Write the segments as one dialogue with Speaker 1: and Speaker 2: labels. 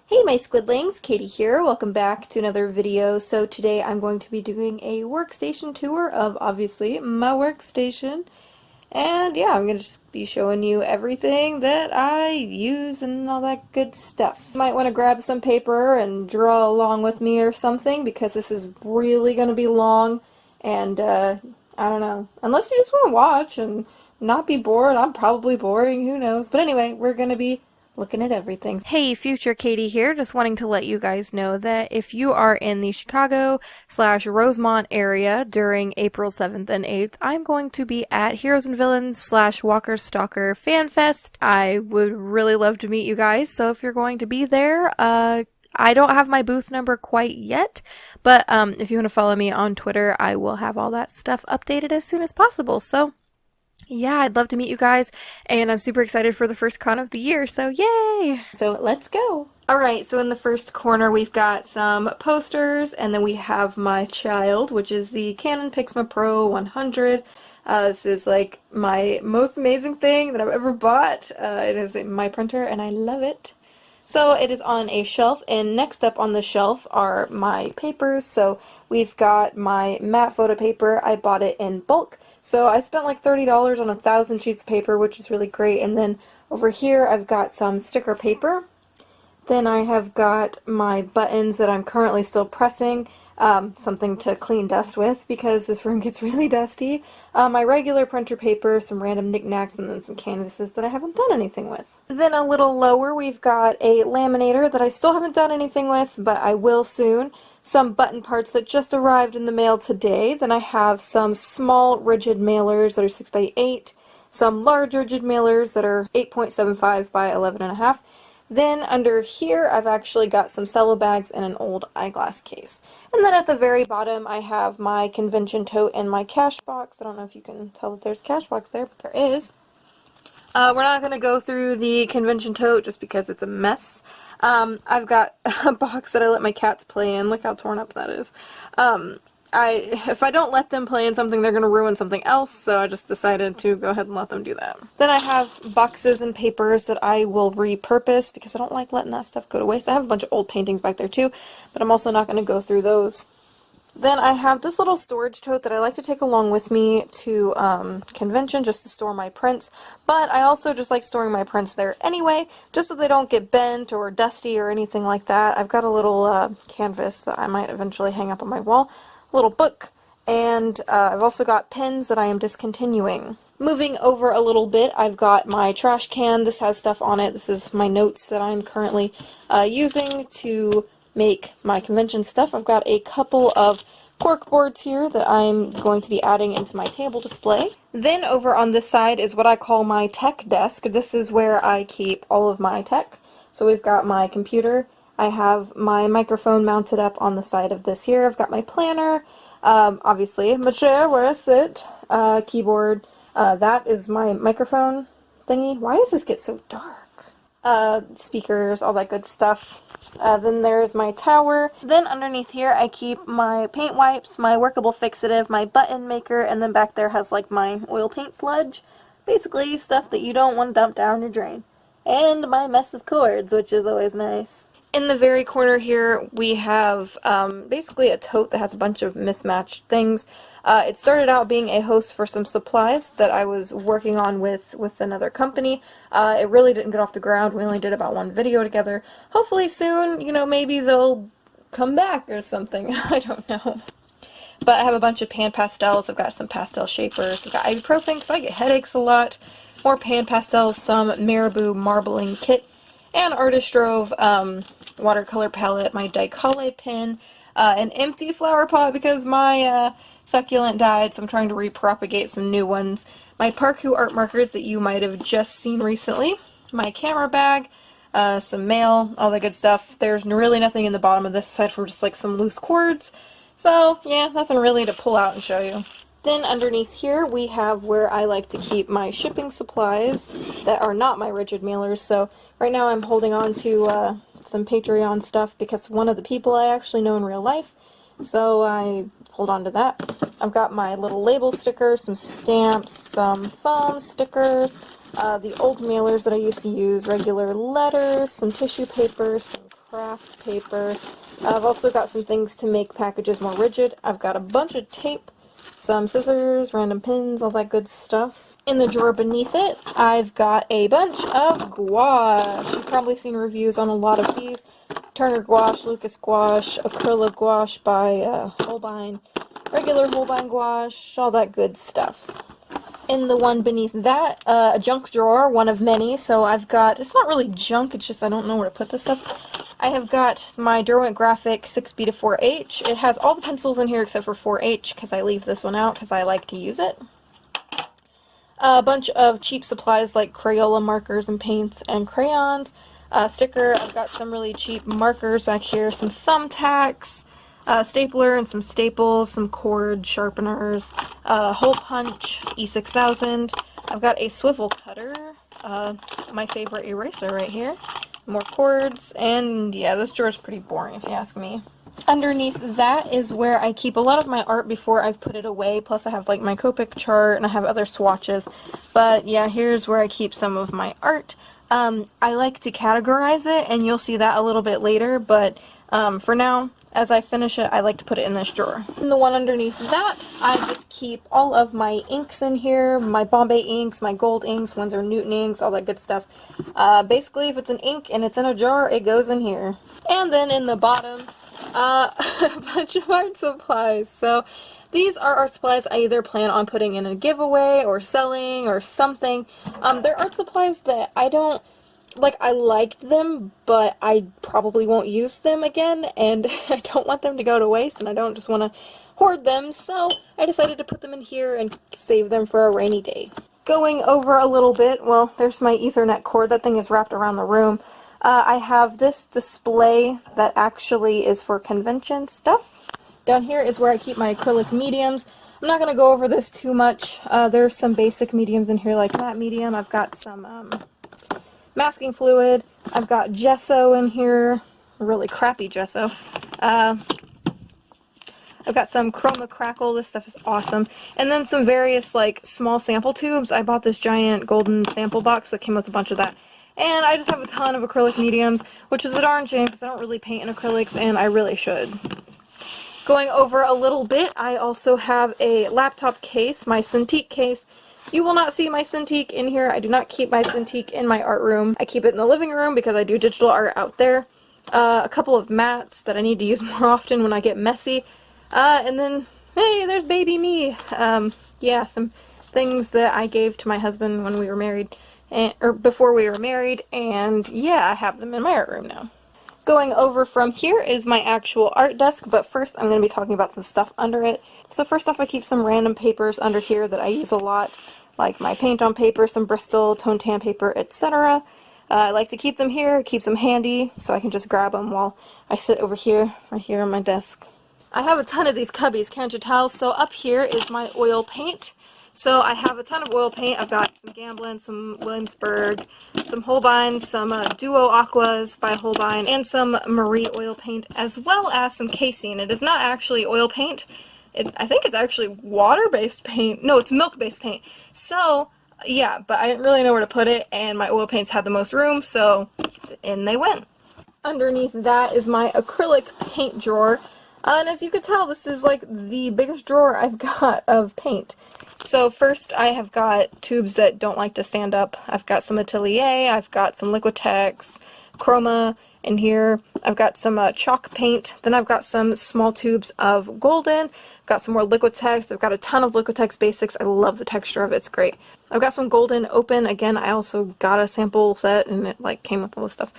Speaker 1: Hey my Squidlings, Katie here. Welcome back to another video. So today I'm going to be doing a workstation tour of, obviously, my workstation. And yeah, I'm going to just be showing you everything that I use and all that good stuff. You might want to grab some paper and draw along with me or something because this is really going to be long and I don't know. Unless you just want to watch and not be bored. I'm probably boring, who knows. But anyway, we're going to be looking at everything. Hey, future Katie here, just wanting to let you guys know that if you are in the Chicago/Rosemont area during April 7th and 8th, I'm going to be at Heroes and Villains/Walker Stalker Fan Fest. I would really love to meet you guys, so if you're going to be there, I don't have my booth number quite yet, but if you want to follow me on Twitter, I will have all that stuff updated as soon as possible, so yeah, I'd love to meet you guys, and I'm super excited for the first con of the year, so yay! So let's go! Alright, so in the first corner we've got some posters, and then we have my child, which is the Canon Pixma Pro 100. This is like my most amazing thing that I've ever bought. It is my printer, and I love it. So it is on a shelf, and next up on the shelf are my papers. So we've got my matte photo paper. I bought it in bulk. So I spent like $30 on 1,000 sheets of paper, which is really great. And then over here I've got some sticker paper. Then I have got my buttons that I'm currently still pressing, something to clean dust with because this room gets really dusty. My regular printer paper, some random knickknacks, and then some canvases that I haven't done anything with. Then a little lower we've got a laminator that I still haven't done anything with, but I will soon. Some button parts that just arrived in the mail today. Then I have some small rigid mailers that are 6x8, some large rigid mailers that are 8.75 by 11.5. Then under here I've actually got some cello bags and an old eyeglass case. And then at the very bottom I have my convention tote and my cash box. I don't know if you can tell that there's a cash box there, but there is. We're not going to go through the convention tote just because it's a mess. I've got a box that I let my cats play in. Look how torn up that is. If I don't let them play in something, they're going to ruin something else, so I just decided to go ahead and let them do that. Then I have boxes and papers that I will repurpose because I don't like letting that stuff go to waste. I have a bunch of old paintings back there too, but I'm also not going to go through those. Then I have this little storage tote that I like to take along with me to convention just to store my prints, but I also just like storing my prints there anyway, just so they don't get bent or dusty or anything like that. I've got a little canvas that I might eventually hang up on my wall, a little book, and I've also got pens that I am discontinuing. Moving over a little bit, I've got my trash can. This has stuff on it. This is my notes that I'm currently using to make my convention stuff. I've got a couple of cork boards here that I'm going to be adding into my table display. Then over on this side is what I call my tech desk. This is where I keep all of my tech. So we've got my computer. I have my microphone mounted up on the side of this here. I've got my planner, obviously, my chair where I sit, keyboard. That is my microphone thingy. Why does this get so dark? Speakers, all that good stuff. Then there's my tower. Then underneath here I keep my paint wipes, my workable fixative, my button maker, and then back there has like my oil paint sludge. Basically stuff that you don't want to dump down your drain. And my mess of cords, which is always nice. In the very corner here we have basically a tote that has a bunch of mismatched things. It started out being a host for some supplies that I was working on with another company. It really didn't get off the ground. We only did about one video together. Hopefully soon, you know, maybe they'll come back or something. I don't know. But I have a bunch of pan pastels. I've got some pastel shapers. I've got ibuprofen because I get headaches a lot. More pan pastels, some Marabou marbling kit, and Artist Drove watercolor palette, my Dicole pen, an empty flower pot because my succulent died, so I'm trying to repropagate some new ones. My Parku art markers that you might have just seen recently. My camera bag, some mail, all that good stuff. There's really nothing in the bottom of this aside from just like some loose cords. So yeah, nothing really to pull out and show you. Then underneath here we have where I like to keep my shipping supplies that are not my rigid mailers. So right now I'm holding on to some Patreon stuff because one of the people I actually know in real life. So I hold on to that. I've got my little label stickers, some stamps, some foam stickers, the old mailers that I used to use, regular letters, some tissue paper, some craft paper. I've also got some things to make packages more rigid. I've got a bunch of tape, some scissors, random pins, all that good stuff. In the drawer beneath it, I've got a bunch of gouache. You've probably seen reviews on a lot of these. Turner gouache, Lucas gouache, acrylic gouache by Holbein, regular Holbein gouache, all that good stuff. In the one beneath that, a junk drawer, one of many, so I've got, it's not really junk, it's just I don't know where to put this stuff. I have got my Derwent Graphic 6B to 4H. It has all the pencils in here except for 4H, because I leave this one out because I like to use it. A bunch of cheap supplies like Crayola markers and paints and crayons. Sticker, I've got some really cheap markers back here, some thumbtacks, stapler and some staples, some cord sharpeners, hole punch, E6000. I've got a swivel cutter, my favorite eraser right here, more cords, and yeah, this drawer is pretty boring if you ask me. Underneath that is where I keep a lot of my art before I've put it away, plus I have like my Copic chart and I have other swatches, but yeah, here's where I keep some of my art. I like to categorize it, and you'll see that a little bit later, but for now, as I finish it, I like to put it in this drawer. And the one underneath that, I just keep all of my inks in here, my Bombay inks, my gold inks, Winsor Newton inks, all that good stuff. Basically, if it's an ink and it's in a jar, it goes in here. And then in the bottom, a bunch of art supplies. So these are art supplies I either plan on putting in a giveaway or selling or something. They're art supplies that I don't, like, I liked them, but I probably won't use them again, and I don't want them to go to waste, and I don't just want to hoard them, so I decided to put them in here and save them for a rainy day. Going over a little bit, well, there's my Ethernet cord. That thing is wrapped around the room. I have this display that actually is for convention stuff. Down here is where I keep my acrylic mediums. I'm not going to go over this too much. There's some basic mediums in here, like matte medium. I've got some masking fluid. I've got gesso in here, really crappy gesso. I've got some Chroma Crackle, this stuff is awesome. And then some various like small sample tubes. I bought this giant golden sample box that came with a bunch of that. And I just have a ton of acrylic mediums, which is a darn shame because I don't really paint in acrylics, and I really should. Going over a little bit, I also have a laptop case, my Cintiq case. You will not see my Cintiq in here. I do not keep my Cintiq in my art room. I keep it in the living room because I do digital art out there. A couple of mats that I need to use more often when I get messy. And then, hey, there's baby me. Yeah, some things that I gave to my husband when we were married, or before we were married, and yeah, I have them in my art room now. Going over from here is my actual art desk, but first I'm going to be talking about some stuff under it. So first off, I keep some random papers under here that I use a lot, like my paint on paper, some Bristol, tone tan paper, etc. I like to keep them here, keep them handy, so I can just grab them while I sit over here, right here on my desk. I have a ton of these cubbies, can't you tell? So up here is my oil paint. So I have a ton of oil paint. I've got some Gamblin, some Williamsburg, some Holbein, some Duo Aquas by Holbein, and some Marie oil paint, as well as some casein. It is not actually oil paint. I think it's actually water-based paint. No, it's milk-based paint. So, yeah, but I didn't really know where to put it, and my oil paints had the most room, so in they went. Underneath that is my acrylic paint drawer. And as you can tell, this is like the biggest drawer I've got of paint. So first I have got tubes that don't like to stand up. I've got some Atelier, I've got some Liquitex, Chroma in here. I've got some chalk paint. Then I've got some small tubes of Golden. I've got some more Liquitex. I've got a ton of Liquitex Basics. I love the texture of it. It's great. I've got some Golden Open. Again, I also got a sample set and it like came with all this stuff.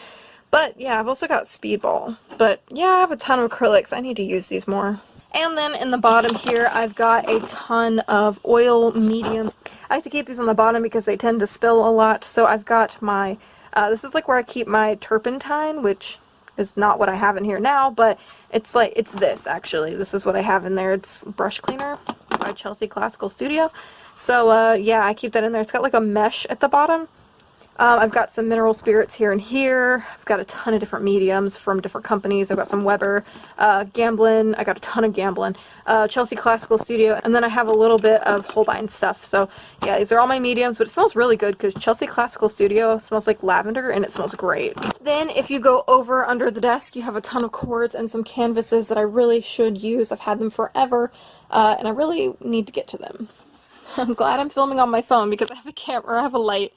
Speaker 1: But yeah, I've also got Speedball. But yeah, I have a ton of acrylics. I need to use these more. And then in the bottom here, I've got a ton of oil mediums. I like to keep these on the bottom because they tend to spill a lot. So I've got my, this is like where I keep my turpentine, which is not what I have in here now, but it's like, it's this actually. This is what I have in there. It's brush cleaner by Chelsea Classical Studio. So yeah, I keep that in there. It's got like a mesh at the bottom. I've got some mineral spirits here and here. I've got a ton of different mediums from different companies. I've got some Weber, Gamblin. I got a ton of Gamblin. Chelsea Classical Studio, and then I have a little bit of Holbein stuff. So yeah, these are all my mediums, but it smells really good because Chelsea Classical Studio smells like lavender and it smells great. Then if you go over under the desk, you have a ton of cords and some canvases that I really should use. I've had them forever, and I really need to get to them. I'm glad I'm filming on my phone because I have a camera, I have a light.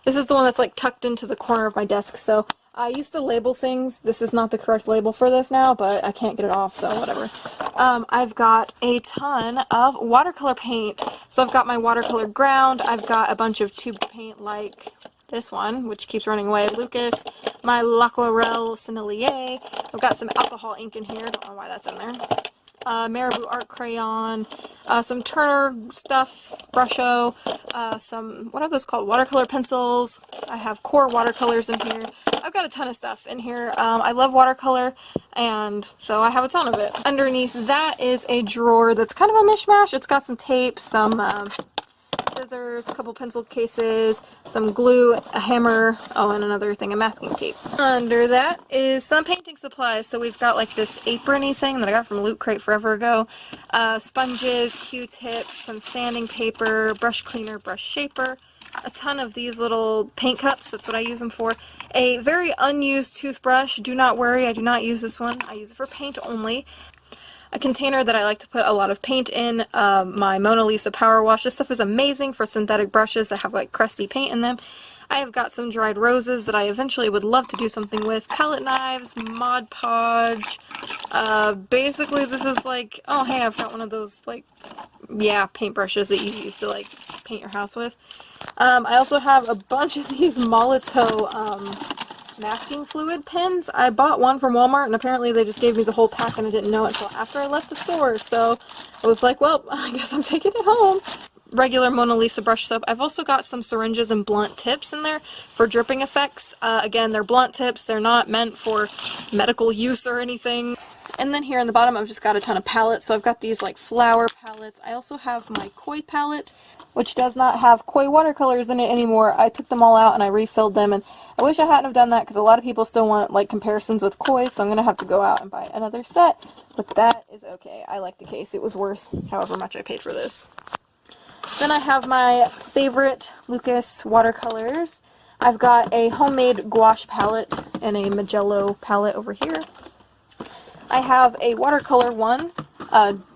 Speaker 1: This is the one that's like tucked into the corner of my desk, so I used to label things. This is not the correct label for this now, but I can't get it off, so whatever. I've got a ton of watercolor paint. So I've got my watercolor ground, I've got a bunch of tube paint like this one, which keeps running away, Lucas, my L'Aquarelle Sennelier. I've got some alcohol ink in here, don't know why that's in there. Marabou Art Crayon, some Turner stuff, Brusho, some, what are those called, watercolor pencils. I have core watercolors in here. I've got a ton of stuff in here. I love watercolor, and so I have a ton of it. Underneath that is a drawer that's kind of a mishmash. It's got some tape, some scissors, a couple pencil cases, some glue, a hammer, oh, and another thing of masking tape. Under that is some painting supplies. So we've got like this apron-y thing that I got from Loot Crate forever ago, sponges, Q-tips, some sanding paper, brush cleaner, brush shaper, a ton of these little paint cups, that's what I use them for, a very unused toothbrush. Do not worry, I do not use this one, I use it for paint only. A container that I like to put a lot of paint in, my Mona Lisa Power Wash. This stuff is amazing for synthetic brushes that have like crusty paint in them. I have got some dried roses that I eventually would love to do something with, palette knives, Mod Podge. Basically this is like, oh hey, I've got one of those like, yeah, paintbrushes that you use to like paint your house with. I also have a bunch of these Molotow masking fluid pens. I bought one from Walmart and apparently they just gave me the whole pack and I didn't know it until after I left the store, so I was like, well, I guess I'm taking it home. Regular Mona Lisa brush soap. I've also got some syringes and blunt tips in there for dripping effects. Again, they're blunt tips, they're not meant for medical use or anything. And then here in the bottom I've just got a ton of palettes, so I've got these like flower palettes. I also have my koi palette, which does not have koi watercolors in it anymore. I took them all out and I refilled them, and I wish I hadn't have done that because a lot of people still want like comparisons with koi, so I'm going to have to go out and buy another set, but that is okay. I like the case. It was worth however much I paid for this. Then I have my favorite Lucas watercolors. I've got a homemade gouache palette and a Magello palette over here. I have a watercolor one,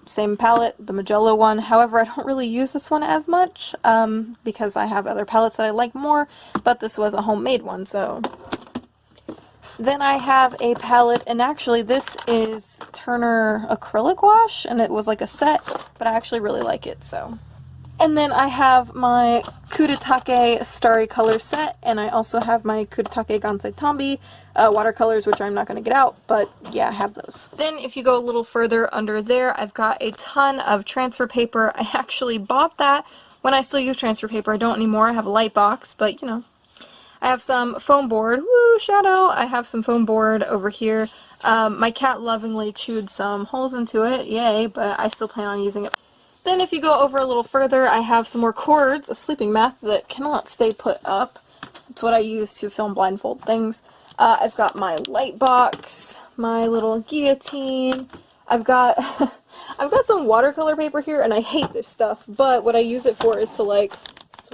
Speaker 1: same palette, the Magello one. However, I don't really use this one as much because I have other palettes that I like more, but this was a homemade one, so. Then I have a palette, and actually this is Turner acrylic gouache, and it was like a set, but I actually really like it, so. And then I have my Kaatydid Starry Color set, and I also have my Kaatydid Gansai Tambi watercolors, which I'm not going to get out, but yeah, I have those. Then if you go a little further under there, I've got a ton of transfer paper. I actually bought that when I still use transfer paper. I don't anymore. I have a light box, but you know. I have some foam board. Woo, shadow! I have some foam board over here. My cat lovingly chewed some holes into it, yay, but I still plan on using it. Then if you go over a little further, I have some more cords, a sleeping mat that cannot stay put up. It's what I use to film blindfold things. I've got my light box, my little guillotine. I've got I've got some watercolor paper here, and I hate this stuff, but what I use it for is to like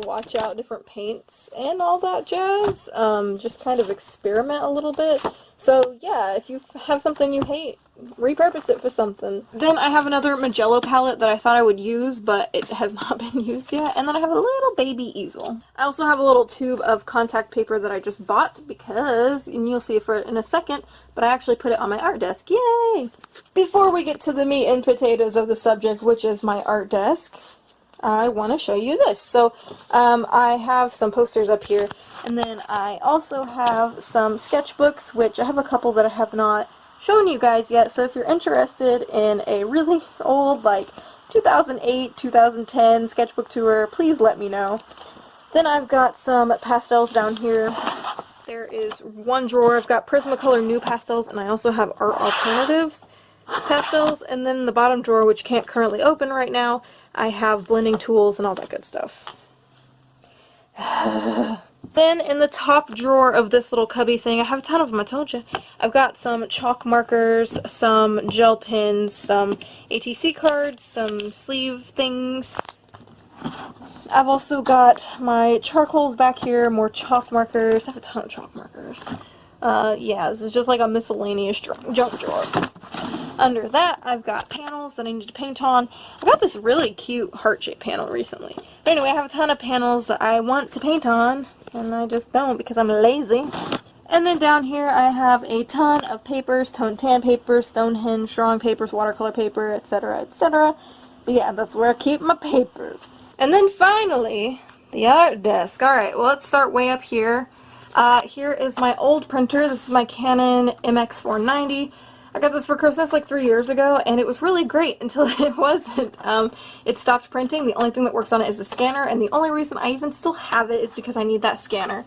Speaker 1: swatch out different paints and all that jazz. Just kind of experiment a little bit. So yeah, if you have something you hate, repurpose it for something. Then I have another Magello palette that I thought I would use, but it has not been used yet. And then I have a little baby easel. I also have a little tube of contact paper that I just bought because, and you'll see it in a second, but I actually put it on my art desk. Yay! Before we get to the meat and potatoes of the subject, which is my art desk, I want to show you this. So I have some posters up here, and then I also have some sketchbooks, which I have a couple that I have not shown you guys yet. So if you're interested in a really old, like 2008, 2010 sketchbook tour, please let me know. Then I've got some pastels down here. There is one drawer. I've got Prismacolor new pastels, and I also have Art Alternatives pastels. And then the bottom drawer, which can't currently open right now, I have blending tools and all that good stuff. Then in the top drawer of this little cubby thing, I have a ton of them, I told you. I've got some chalk markers, some gel pens, some ATC cards, some sleeve things. I've also got my charcoals back here, more chalk markers. I have a ton of chalk markers. Yeah, this is just like a miscellaneous junk drawer. Under that, I've got panels that I need to paint on. I got this really cute heart-shaped panel recently. But anyway, I have a ton of panels that I want to paint on, and I just don't because I'm lazy. And then down here, I have a ton of papers, tone tan paper, Stonehenge, drawing papers, watercolor paper, etc., etc. But yeah, that's where I keep my papers. And then finally, the art desk. Alright, well, let's start way up here. Here is my old printer. This is my Canon MX490. I got this for Christmas like 3 years ago, and it was really great until it wasn't. It stopped printing. The only thing that works on it is the scanner, and the only reason I even still have it is because I need that scanner.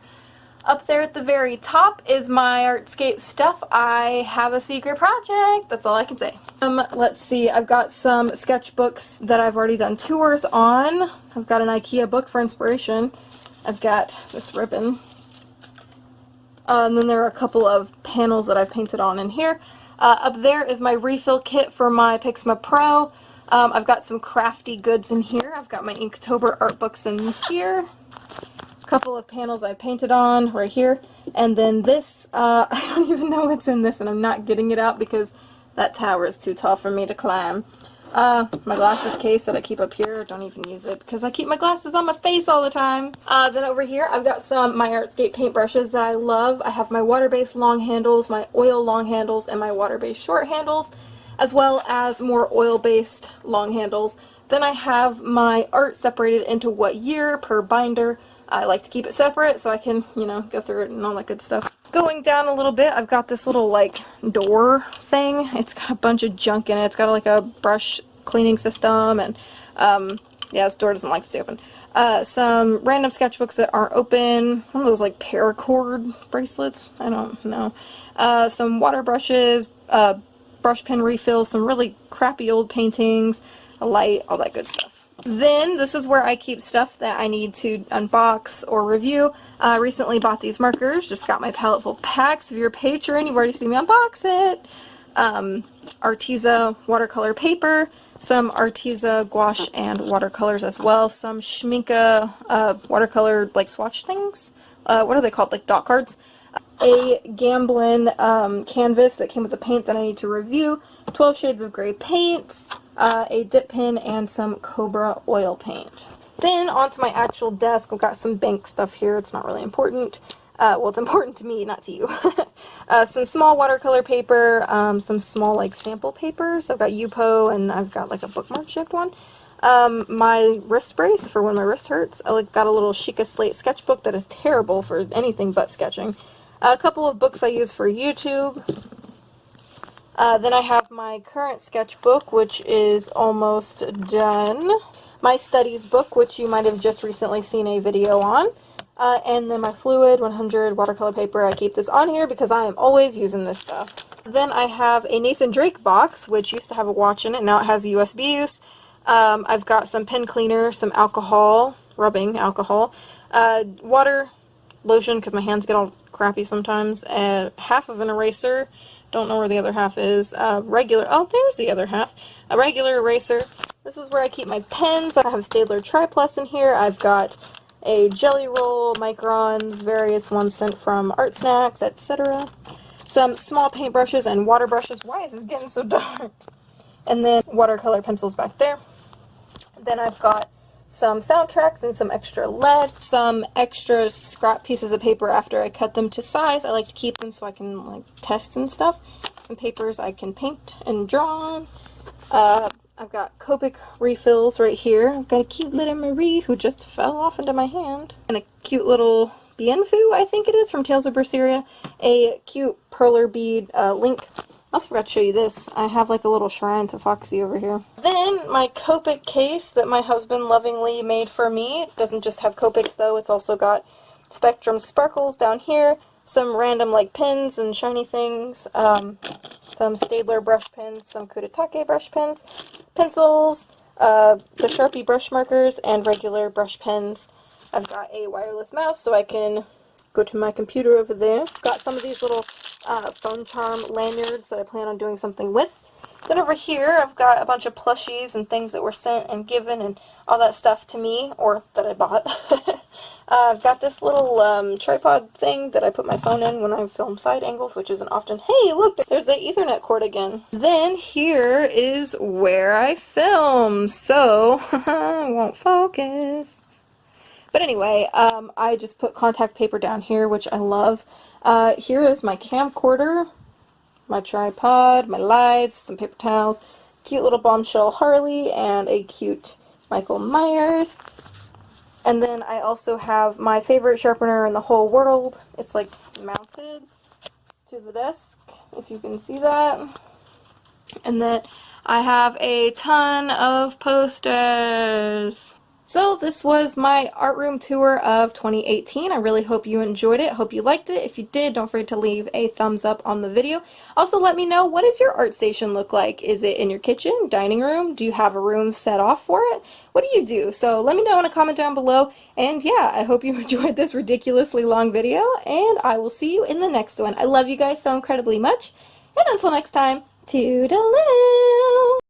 Speaker 1: Up there at the very top is my Artscape stuff. I have a secret project. That's all I can say. Let's see. I've got some sketchbooks that I've already done tours on. I've got an IKEA book for inspiration. I've got this ribbon. And then there are a couple of panels that I've painted on in here. Up there is my refill kit for my Pixma Pro. I've got some crafty goods in here. I've got my Inktober art books in here. A couple of panels I painted on right here. And then this, I don't even know what's in this, and I'm not getting it out because that tower is too tall for me to climb. My glasses case that I keep up here, don't even use it because I keep my glasses on my face all the time. Then over here I've got some my Artscape paint brushes that I love. I have my water-based long handles, my oil long handles, and my water-based short handles, as well as more oil-based long handles. Then I have my art separated into what year per binder. I like to keep it separate so I can, you know, go through it and all that good stuff. Going down a little bit, I've got this little, like, door thing. It's got a bunch of junk in it. It's got, like, a brush cleaning system, and, yeah, this door doesn't like to stay open. Some random sketchbooks that aren't open. One of those, like, paracord bracelets. I don't know. Some water brushes, brush pen refills, some really crappy old paintings, a light, all that good stuff. Then, this is where I keep stuff that I need to unbox or review. Recently bought these markers, just got my palette full packs. If you're a patron, you've already seen me unbox it. Arteza watercolor paper, some Arteza gouache and watercolors as well, some Schminke watercolor, like, swatch things. What are they called? Like, dot cards. A Gamblin canvas that came with the paint that I need to review, 12 shades of gray paints, a dip pen, and some Cobra oil paint. Then onto my actual desk. I've got some bank stuff here. It's not really important. Well, it's important to me, not to you. Some small watercolor paper, some small, like, sample papers. I've got Yupo, and I've got, like, a bookmark shaped one. My wrist brace for when my wrist hurts. I got a little Sheikah Slate sketchbook that is terrible for anything but sketching. A couple of books I use for YouTube. Then I have my current sketchbook, which is almost done. My studies book, which you might have just recently seen a video on. And then my Fluid 100 watercolor paper. I keep this on here because I am always using this stuff. Then I have a Nathan Drake box, which used to have a watch in it. Now it has USBs. I've got some pen cleaner, some alcohol, rubbing alcohol, water, lotion because my hands get all crappy sometimes, half of an eraser, don't know where the other half is, regular, oh, there's the other half, a regular eraser. This is where I keep my pens. I have a Staedtler Triplus in here. I've got a Jelly Roll, Microns, various ones sent from Art Snacks, etc. Some small paint brushes and water brushes. Why is this getting so dark? And then watercolor pencils back there. Then I've got some soundtracks and some extra lead, some extra scrap pieces of paper after I cut them to size. I like to keep them so I can, like, test and stuff. Some papers I can paint and draw on. I've got Copic refills right here. I've got a cute little Marie who just fell off into my hand. And a cute little Bienfu, I think it is, from Tales of Berseria. A cute perler bead link. I also forgot to show you this. I have, like, a little shrine to Foxy over here. Then, my Copic case that my husband lovingly made for me. It doesn't just have Copics, though. It's also got Spectrum sparkles down here. Some random, like, pins and shiny things. Some Staedtler brush pens. Some Kaatydid brush pens. Pencils. The Sharpie brush markers. And regular brush pens. I've got a wireless mouse so I can go to my computer over there. Got some of these little phone charm lanyards that I plan on doing something with. Then over here I've got a bunch of plushies and things that were sent and given and all that stuff to me, or that I bought. I've got this little tripod thing that I put my phone in when I film side angles, which isn't often. Hey, look, there's the Ethernet cord again. Then here is where I film, so I won't focus. But anyway, I just put contact paper down here, which I love. Here is my camcorder, my tripod, my lights, some paper towels, cute little bombshell Harley, and a cute Michael Myers. And then I also have my favorite sharpener in the whole world. It's like mounted to the desk, if you can see that. And then I have a ton of posters. So this was my art room tour of 2018. I really hope you enjoyed it. Hope you liked it. If you did, don't forget to leave a thumbs up on the video. Also, let me know, what does your art station look like? Is it in your kitchen, dining room? Do you have a room set off for it? What do you do? So let me know in a comment down below. And yeah, I hope you enjoyed this ridiculously long video, and I will see you in the next one. I love you guys so incredibly much. And until next time, toodaloo!